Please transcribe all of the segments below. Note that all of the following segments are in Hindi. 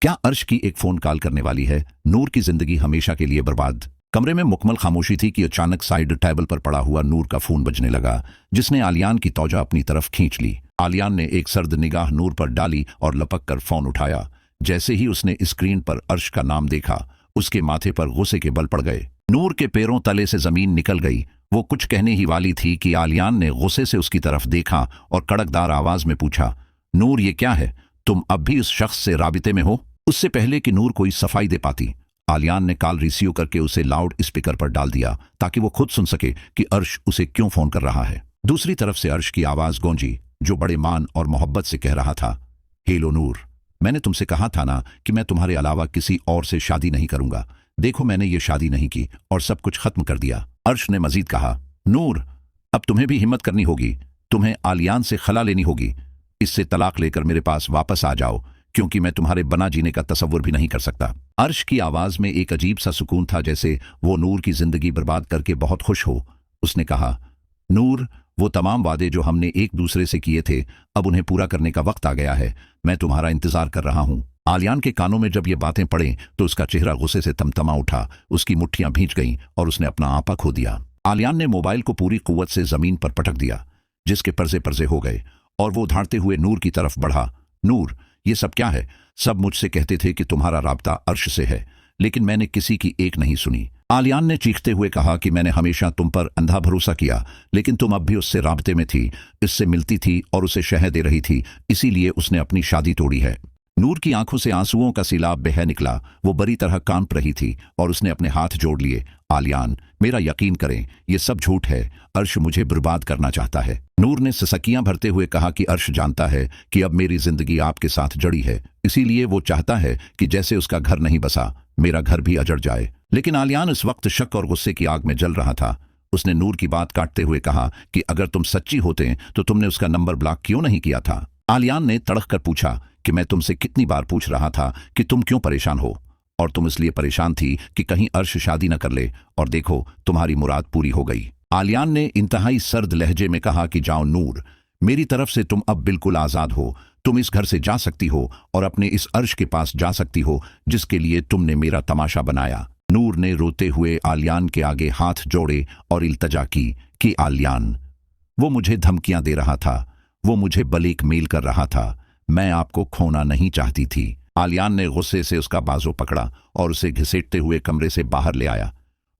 क्या अर्श की एक फोन कॉल करने वाली है? नूर की जिंदगी हमेशा के लिए बर्बाद। कमरे में मुकम्मल खामोशी थी कि अचानक साइड टेबल पर पड़ा हुआ नूर का फोन बजने लगा, जिसने आलियान की तौजा अपनी तरफ खींच ली। आलियान ने एक सर्द निगाह नूर पर डाली और लपक कर फोन उठाया। जैसे ही उसने स्क्रीन पर अर्श का नाम देखा, उसके माथे पर गुस्से के बल पड़ गए। नूर के पैरों तले से जमीन निकल गई। वो कुछ कहने ही वाली थी कि आलियान ने गुस्से से उसकी तरफ देखा और कड़कदार आवाज में पूछा, नूर ये क्या है? तुम अब भी उस शख्स से राबिते में हो? उससे पहले कि नूर कोई सफाई दे पाती, आलियान ने कॉल रिसीव करके उसे लाउड स्पीकर पर डाल दिया ताकि वो खुद सुन सके कि अर्श उसे क्यों फोन कर रहा है। दूसरी तरफ से अर्श की आवाज गूंजी, जो बड़े मान और मोहब्बत से कह रहा था, हेलो नूर, मैंने तुमसे कहा था ना कि मैं तुम्हारे अलावा किसी और से शादी नहीं करूंगा। देखो मैंने ये शादी नहीं की और सब कुछ खत्म कर दिया। अर्श ने मजीद कहा, नूर अब तुम्हें भी हिम्मत करनी होगी, तुम्हें आलियान से खला लेनी होगी। इससे तलाक लेकर मेरे पास वापस आ जाओ, क्योंकि मैं तुम्हारे बना जीने का तसव्वुर भी नहीं कर सकता। अर्श की आवाज में एक अजीब सा सुकून था, जैसे वो नूर की जिंदगी बर्बाद करके बहुत खुश हो। उसने कहा, नूर वो तमाम वादे जो हमने एक दूसरे से किए थे, अब उन्हें पूरा करने का वक्त आ गया है। मैं तुम्हारा इंतजार कर रहा हूं। आलियान के कानों में जब ये बातें पड़े तो उसका चेहरा गुस्से से तमतमा उठा, उसकी मुट्ठियां भींच गईं और उसने अपना आपा खो दिया। आलियान ने मोबाइल को पूरी कुव्वत से जमीन पर पटक दिया, जिसके पर्जे पर्जे हो गए, और वो धाड़ते हुए नूर की तरफ बढ़ा। नूर ये सब क्या है? सब मुझसे कहते थे कि तुम्हारा राब्ता अर्श से है, लेकिन मैंने किसी की एक नहीं सुनी। आलियान ने चीखते हुए कहा कि मैंने हमेशा तुम पर अंधा भरोसा किया, लेकिन तुम अब भी उससे राब्ते में थी, इससे मिलती थी और उसे शह दे रही थी, इसीलिए उसने अपनी शादी तोड़ी है। नूर की आंखों से आंसुओं का सैलाब बह निकला। वो बुरी तरह कांप रही थी और उसने अपने हाथ जोड़ लिए। आलियान, मेरा यकीन करें, ये सब झूठ है। अर्श मुझे बर्बाद करना चाहता है। नूर ने ससकियां भरते हुए कहा कि अर्श जानता है कि अब मेरी जिंदगी आपके साथ जड़ी है, इसीलिए वो चाहता है कि जैसे उसका घर नहीं बसा, मेरा घर भी अजड़ जाए। लेकिन आलियान इस वक्त शक और गुस्से की आग में जल रहा था। उसने नूर की बात काटते हुए कहा कि अगर तुम सच्ची होते तो तुमने उसका नंबर ब्लॉक क्यों नहीं किया था? आलियान ने तड़क कर पूछा कि मैं तुमसे कितनी बार पूछ रहा था कि तुम क्यों परेशान हो, और तुम इसलिए परेशान थी कि कहीं अर्श शादी न कर ले, और देखो तुम्हारी मुराद पूरी हो गई। आलियान ने इंतहाई सर्द लहजे में कहा कि जाओ नूर, मेरी तरफ से तुम अब बिल्कुल आजाद हो। तुम इस घर से जा सकती हो और अपने इस अर्श के पास जा सकती हो जिसके लिए तुमने मेरा तमाशा बनाया। नूर ने रोते हुए आलियान के आगे हाथ जोड़े और इल्तजा की कि आलियान, वो मुझे धमकियां दे रहा था, वो मुझे ब्लैकमेल कर रहा था, मैं आपको खोना नहीं चाहती थी। आलियान ने गुस्से से उसका बाजू पकड़ा और उसे घसीटते हुए कमरे से बाहर ले आया।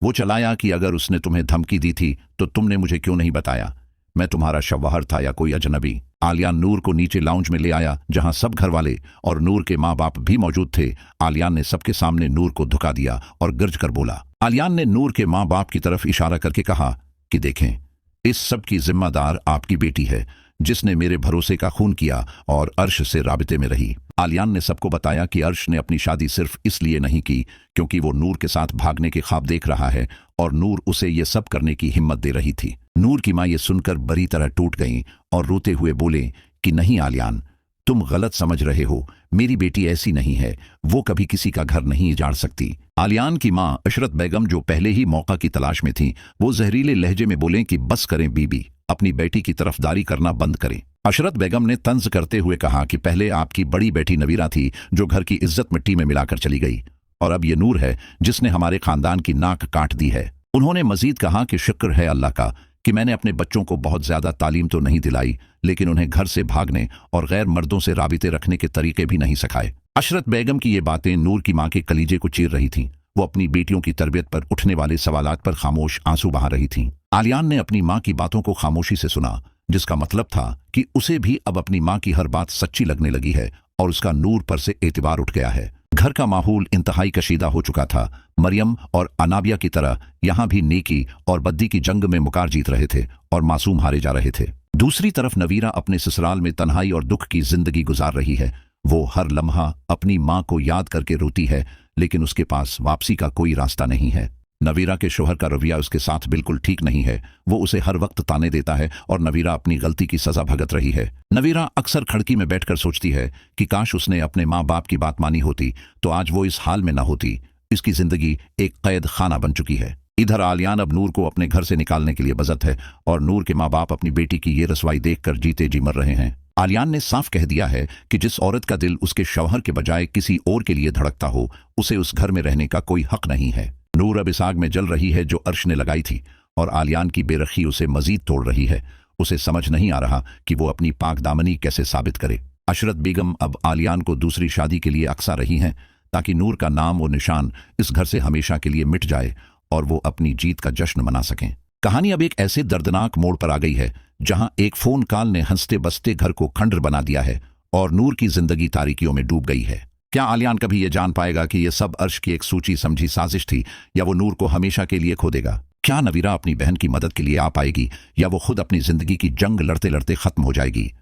वो चलाया कि अगर उसने तुम्हें धमकी दी थी तो तुमने मुझे क्यों नहीं बताया? मैं तुम्हारा शौहर था या कोई अजनबी? आलियान नूर को नीचे लाउंज में ले आया, जहां सब घर वाले और नूर के माँ बाप भी मौजूद थे। आलियान ने सबके सामने नूर को धुका दिया और गर्ज कर बोला। आलियान ने नूर के माँ बाप की तरफ इशारा करके कहा कि देखें, इस सब की जिम्मेदार आपकी बेटी है, जिसने मेरे भरोसे का खून किया और अर्श से राबिते में रही। आलियान ने सबको बताया कि अर्श ने अपनी शादी सिर्फ इसलिए नहीं की क्योंकि वो नूर के साथ भागने के ख्वाब देख रहा है और नूर उसे ये सब करने की हिम्मत दे रही थी। नूर की माँ ये सुनकर बुरी तरह टूट गईं और रोते हुए बोले कि नहीं आलियान, तुम गलत समझ रहे हो, मेरी बेटी ऐसी नहीं है, वो कभी किसी का घर नहीं उजाड़ सकती। आलियान की माँ अशरत बेगम, जो पहले ही मौका की तलाश में थी, वो जहरीले लहजे में बोले कि बस करें बीबी, अपनी बेटी की तरफदारी करना बंद करें। अशरत बेगम ने तंज करते हुए कहा कि पहले आपकी बड़ी बेटी नवीरा थी जो घर की इज्जत मिट्टी में मिलाकर चली गई, और अब ये नूर है जिसने हमारे खानदान की नाक काट दी है। उन्होंने मजीद कहा कि शुक्र है अल्लाह का कि मैंने अपने बच्चों को बहुत ज्यादा तालीम तो नहीं दिलाई, लेकिन उन्हें घर से भागने और गैर मर्दों से राबिते रखने के तरीके भी नहीं सिखाए। अशरत बेगम की ये बातें नूर की माँ के कलीजे को चीर रही थीं। वो अपनी बेटियों की तरबियत पर उठने वाले सवालात पर खामोश आंसू बहा रही थीं। आलियान ने अपनी माँ की बातों को खामोशी से सुना, जिसका मतलब था कि उसे भी अब अपनी माँ की हर बात सच्ची लगने लगी है और उसका नूर पर से एतबार उठ गया है। घर का माहौल इंतहाई कशीदा हो चुका था। मरियम और अनाबिया की तरह यहाँ भी नेकी और बद्दी की जंग में मुकार जीत रहे थे और मासूम हारे जा रहे थे। दूसरी तरफ नवीरा अपने ससुराल में तन्हाई और दुख की जिंदगी गुजार रही है। वो हर लम्हा अपनी माँ को याद करके रोती है, लेकिन उसके पास वापसी का कोई रास्ता नहीं है। नवीरा के शोहर का रवैया उसके साथ बिल्कुल ठीक नहीं है। वो उसे हर वक्त ताने देता है और नवीरा अपनी गलती की सजा भुगत रही है। नवीरा अक्सर खिड़की में बैठकर सोचती है कि काश उसने अपने माँ बाप की बात मानी होती तो आज वो इस हाल में न होती। इसकी जिंदगी एक कैद खाना बन चुकी है। इधर आलियान अब नूर को अपने घर से निकालने के लिए बजत है और नूर के माँ बाप अपनी बेटी की ये रसवाई देखकर जीते जी मर रहे हैं। आलियान ने साफ कह दिया है कि जिस औरत का दिल उसके शौहर के बजाय किसी और के लिए धड़कता हो, उसे उस घर में रहने का कोई हक नहीं है। नूर अब इस आग में जल रही है जो अर्श ने लगाई थी, और आलियान की बेरखी उसे मजीद तोड़ रही है। उसे समझ नहीं आ रहा कि वो अपनी पाक दामनी कैसे साबित करे। अशरत बेगम अब आलियान को दूसरी शादी के लिए अक्सा रही हैं, ताकि नूर का नाम और निशान इस घर से हमेशा के लिए मिट जाए और वो अपनी जीत का जश्न मना सकें। कहानी अब एक ऐसे दर्दनाक मोड़ पर आ गई है जहां एक फोन कॉल ने हंसते बसते घर को खंडर बना दिया है और नूर की जिंदगी तारीकियों में डूब गई है। क्या आलियान कभी यह जान पाएगा कि यह सब अर्श की एक सूची समझी साजिश थी, या वो नूर को हमेशा के लिए खो देगा? क्या नवीरा अपनी बहन की मदद के लिए आ पाएगी, या वो खुद अपनी जिंदगी की जंग लड़ते लड़ते खत्म हो जाएगी?